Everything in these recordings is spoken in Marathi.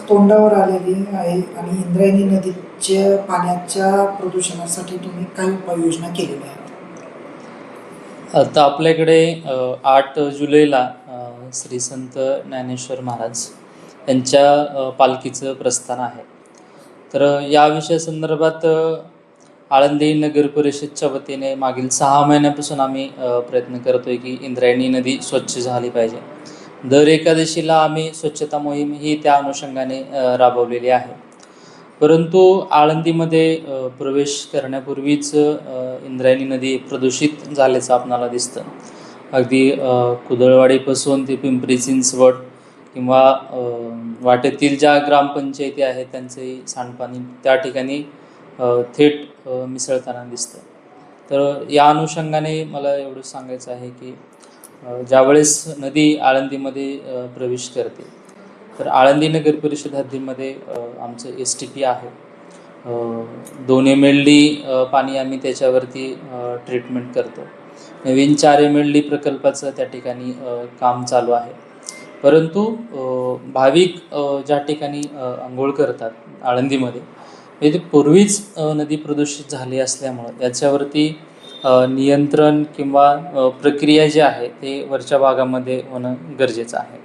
तोंडावर आलेली आहे आणि इंद्रायणी नदीच्या पाण्याच्या प्रदूषणासाठी तुम्ही काय उपाययोजना केलेल्या आहेत? आता आपल्याकडे 8 जुलैला श्री संत ज्ञानेश्वर महाराज यांच्या पालखीचं प्रस्थान आहे. तर या विषयासंदर्भात आळंदी नगर परिषदच्या वतीने मागील 6 महिन्यापासून आम्ही प्रयत्न करतोय की इंद्रायणी नदी स्वच्छ झाली पाहिजे. दर एकादशीला आम्ही स्वच्छता मोहीम ही त्या अनुषंगाने राबवलेली आहे. परंतु आळंदीमध्ये प्रवेश करण्यापूर्वीच इंद्रायणी नदी प्रदूषित झाल्याचं आपणाला दिसतं. अगदी कुदळवाडीपासून ते पिंपरी चिंचवड किंवा वाटेतील ज्या ग्रामपंचायती आहेत त्यांचंही सांडपाणी त्या ठिकाणी थेट मिसळताना दिसतं. तर या अनुषंगाने मला एवढं सांगायचं आहे की ज्यावेळेस नदी आळंदीमध्ये प्रवेश करते तर आळंदी नगर परिषद हद्दीमध्ये आमचं STP आहे. 2 MLD पाणी आम्ही त्याच्यावरती ट्रीटमेंट करतो. नवीन 4 MLD प्रकल्पाचं त्या ठिकाणी काम चालू आहे. परंतु भाविक ज्या ठिकाणी अंघोळ करतात आळंदीमध्ये म्हणजे पूर्वीच नदी प्रदूषित झाली असल्यामुळं याच्यावरती नियंत्रण किंवा प्रक्रिया जी आहे ते वरच्या भागामध्ये होणं गरजेचं आहे.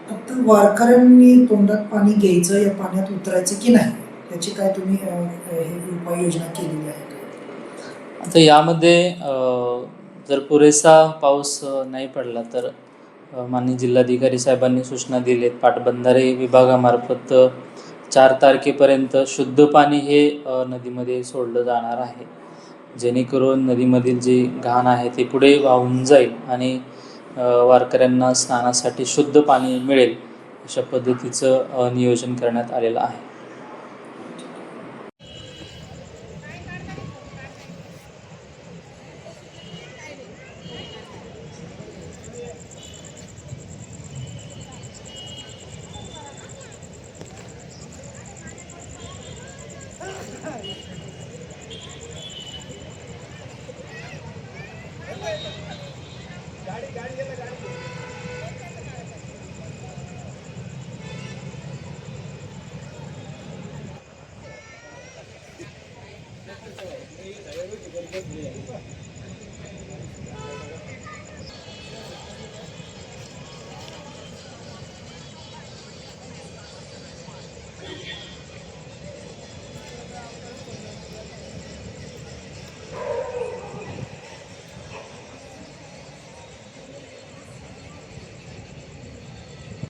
फक्त वारकऱ्यांनी तोंडात पाणी घ्यायचं, या पाण्यात उतरायचं की नाही, याची काय तुम्ही हे उपाययोजना केलेली आहे का? आता यामध्ये जर पुरेसा पाऊस नाही पडला तर माननीय जिल्हाधिकारी साहेबांनी सूचना दिलेत. पाटबंधारे विभागामार्फत 4 तारखेपर्यंत शुद्ध पाणी हे नदीमध्ये सोडलं जाणार आहे. जेणेकरून नदीमधील जी घाण आहे ते पुढे वाहून जाईल आणि वारकऱ्यांना स्नानासाठी शुद्ध पाणी मिळेल अशा पद्धतीचं नियोजन करण्यात आलेलं आहे.